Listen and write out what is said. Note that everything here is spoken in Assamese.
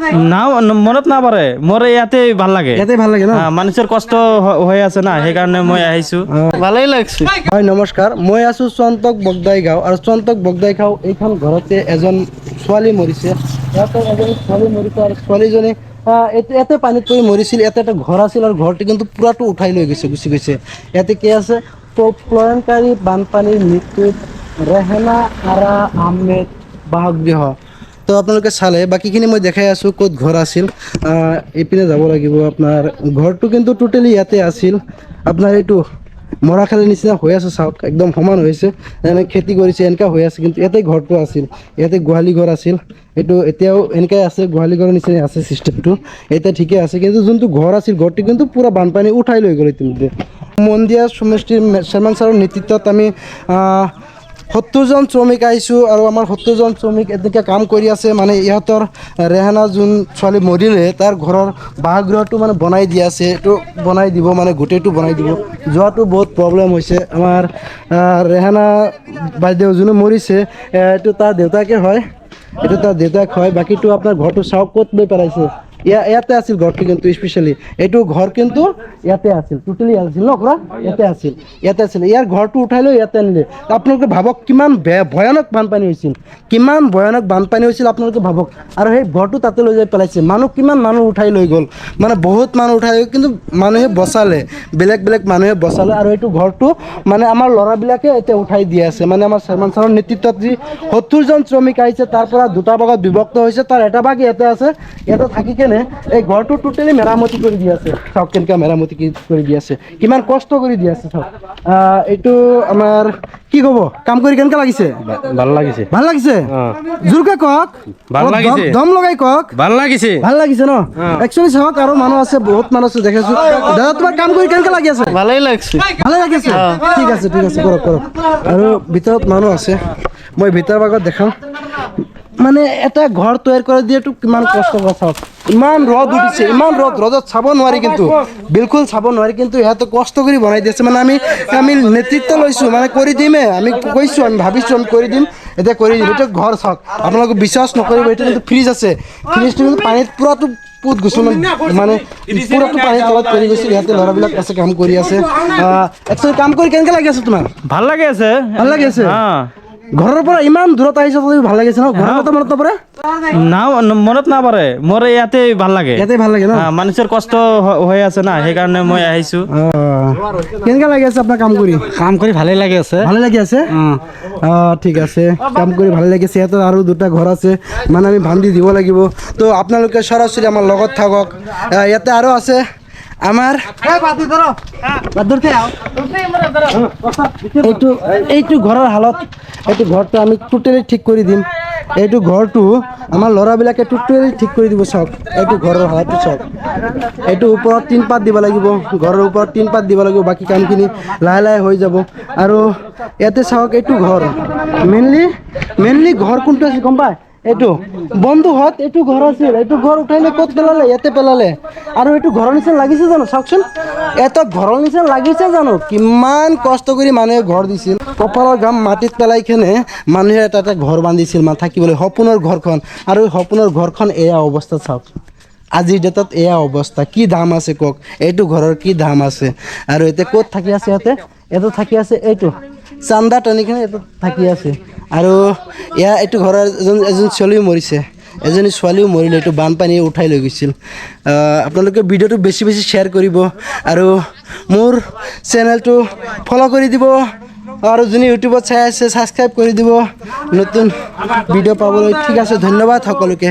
না মনত না পৰে মোৰ ইয়াতে ভাল লাগে ন মানুষেৰ কষ্ট হৈ আছে না সেইকাৰণে মই আহিছো ভালেই লাগছে হয় নমস্কাৰ মই আছো চন্তক বগদাই গাঁও আৰু চন্তক বগদাই গাঁও এইখন ঘৰতে এজন ছোৱালী মৰিছে ইয়াতে এজন ছোৱালী মৰিছে আৰু ছোৱালীজনী ইয়াতে পানীত পৰি মৰিছিল ইয়াতে এটা ঘৰ আছিল আৰু ঘৰটি কিন্তু পুৰাটো উঠাই লৈ গৈছে গুচি গৈছে ইয়াতে কি আছে প্ৰলয়নকাৰী বানপানীৰ মৃত্যুত ৰেহানা আৰা আহমেদ বাসগৃহ তো আপোনালোকে চালে বাকীখিনি মই দেখাই আছোঁ ক'ত ঘৰ আছিল এইপিনে যাব লাগিব আপোনাৰ ঘৰটো কিন্তু টোটেলি ইয়াতে আছিল আপোনাৰ এইটো মৰাখালীৰ নিচিনা হৈ আছে চাওক একদম সমান হৈছে এনে খেতি কৰিছে এনেকুৱা হৈ আছে কিন্তু ইয়াতে ঘৰটো আছিল ইয়াতে গোহালি ঘৰ আছিল এইটো এতিয়াও এনেকৈ আছে গোহালি ঘৰৰ নিচিনা আছে চিষ্টেমটো এতিয়া ঠিকে আছে কিন্তু যোনটো ঘৰ আছিল ঘৰটো কিন্তু পূৰা বানপানী উঠাই লৈ গ'ল ইতিমধ্যে মন্দিয়া সমষ্টিৰ চেয়াৰমেন ছাৰৰ নেতৃত্বত আমি 70জন শ্ৰমিক আহিছোঁ আৰু আমাৰ 70জন শ্ৰমিক এনেকৈ কাম কৰি আছে মানে ইহঁতৰ ৰেহানা যোন ছোৱালী মৰিলে তাৰ ঘৰৰ বাসগৃহটো মানে বনাই দি আছে এইটো বনাই দিব মানে গোটেইটো বনাই দিব যোৱাটো বহুত প্ৰব্লেম হৈছে আমাৰ ৰেহানা বাইদেউ যোনে মৰিছে এইটো তাৰ দেউতাকে হয় এইটো তাৰ দেউতাক হয় বাকীটো আপোনাৰ ঘৰটো চাওক ক'ত লৈ পেলাইছে ইয়াতে আছিল ঘৰটো কিন্তু স্পেচিয়েলি এইটো ঘৰ কিন্তু ইয়াতে আছিল টোটেলি আছিল ন পুৰা ইয়াতে আছিল ইয়াৰ ঘৰটো উঠাই লৈ ইয়াতে আনিলে আপোনালোকে ভাবক কিমান ভয়ানক বানপানী হৈছিল আপোনালোকে ভাবক আৰু সেই ঘৰটো তাতে লৈ যাই পেলাইছে কিমান মানুহ উঠাই লৈ গ'ল মানে বহুত মানুহ উঠাই কিন্তু মানুহে বচালে বেলেগ মানুহে বচালে আৰু এইটো ঘৰটো মানে আমাৰ ল'ৰাবিলাকে এতিয়া উঠাই দি আছে মানে আমাৰ চেয়াৰমেন ছাৰৰ নেতৃত্বত যি 70জন শ্ৰমিক আহিছে তাৰ পৰা দুটা ভাগত বিভক্ত হৈছে তাৰ এটা ভাগ ইয়াতে আছে ইয়াতে থাকি কেনে এই ঘৰটো টোটেলি মেৰামতি কৰি দি আছে চাওক কেনেকৈ মেৰামতি কৰি দি আছে কিমান কষ্ট কৰি দি আছে চাওক এইটো আমাৰ কি ক'ব কাম কৰি কেনেকৈ লাগিছে ভাল লাগিছে জোৰকে কওক ভাল লাগিছে দম লগাই কওক ভাল লাগিছে ন একচুৱেলি চাওক আৰু মানুহ আছে বহুত মানুহ আছে দেখাইছো দাদা তোমাৰ কাম কৰি কেনেকৈ লাগি আছে ভালেই লাগিছে ঠিক আছে কৰক আৰু ভিতৰত মানুহ আছে মই ভিতৰ ভাগত দেখাম মানে এটা ঘৰ তৈয়াৰ কৰি দিয়াটো কিমান কষ্ট কৰা চাওক ইমান ৰ'দ উঠিছে ৰ'দত চাব নোৱাৰি কিন্তু বিলকুল চাব নোৱাৰি কিন্তু সিহঁতে কষ্ট কৰি বনাই দিছে মানে আমি নেতৃত্ব লৈছোঁ মানে কৰি দিমেই আমি কৈছোঁ আমি ভাবিছোঁ আমি কৰি দিম এতিয়া কৰি দিম এইটো ঘৰ চাওক আপোনালোকে বিশ্বাস নকৰিব এইটো কিন্তু ফ্ৰিজ আছে ফ্ৰিজটো কিন্তু পানীত পূৰাটো পুত গৈছোঁ মানে পূৰাটো পানীৰ তলত পৰি গৈছিল ইয়াতে ল'ৰাবিলাক আছে কাম কৰি আছে একচুৱেলি কাম কৰি কেনেকৈ লাগি আছে তোমাৰ ভাল লাগি আছে ঘৰৰ পৰা ইমান দূৰত আহিছে তথাপি ভাল লাগিছে ন ঘৰৰ কথা মনত নপৰে না মনত না পৰে মোৰ ইয়াতে ভাল লাগে ন মানুষেৰ কষ্ট হৈ আছে না সেইকাৰণে মই আহিছো কেনেকৈ লাগি আছে আপোনাৰ কাম কৰি ভালে লাগি আছে ঠিক আছে কাম কৰি ভালে লাগিছে ইয়াতে আৰু দুটা ঘৰ আছে মানে আমি বান্ধি দিব লাগিব তো আপোনালোকে সৰাসৰি আমাৰ লগত থাকক ইয়াতে আৰু আছে আমাৰ এইটো ঘৰৰ হালত এইটো ঘৰটো আমি টোটেলি ঠিক কৰি দিম এইটো ঘৰটো আমাৰ ল'ৰাবিলাকে টোটেলি ঠিক কৰি দিব চাওক এইটো ঘৰৰ হালতটো চাওক এইটো ওপৰত টিনপাত দিব লাগিব ঘৰৰ ওপৰত টিনপাত দিব লাগিব বাকী কামখিনি লাহে হৈ যাব আৰু ইয়াতে চাওক এইটো ঘৰ মেইনলি ঘৰ কোনটো আছে গম পায় এইটো বন্ধুহঁত এইটো ঘৰ আছিল এইটো ঘৰ উঠাই লৈ ক'ত পেলালে ইয়াতে পেলালে আৰু এইটো ঘৰৰ নিচিনা লাগিছে জানো চাওকচোন এটা ঘৰৰ নিচিনা লাগিছে জানো কিমান কষ্ট কৰি মানুহে ঘৰ দিছিল কপালৰ ঘাম মাটিত পেলাই কেনে মানুহে এটা ঘৰ বান্ধিছিল মানে থাকিবলৈ সপোনৰ ঘৰখন আৰু সপোনৰ ঘৰখন এয়া অৱস্থা চাওক আজিৰ ডেটত এয়া অৱস্থা কি দাম আছে কওক এইটো ঘৰৰ কি দাম আছে আৰু এতিয়া ক'ত থাকি আছে ইয়াতে থাকি আছে এইটো চান্দা টনিখিনি এইটো থাকি আছে আৰু এইটো ঘৰৰ এজন ছোৱালীও মৰিছে এজনী ছোৱালীও মৰিলে এইটো বানপানীয়ে উঠাই লৈ গৈছিল আপোনালোকে ভিডিঅ'টো বেছি শ্বেয়াৰ কৰিব আৰু মোৰ চেনেলটো ফ'ল' কৰি দিব আৰু যোনে ইউটিউবত চাই আছে ছাবস্ক্ৰাইব কৰি দিব নতুন ভিডিঅ' পাবলৈ ঠিক আছে ধন্যবাদ সকলোকে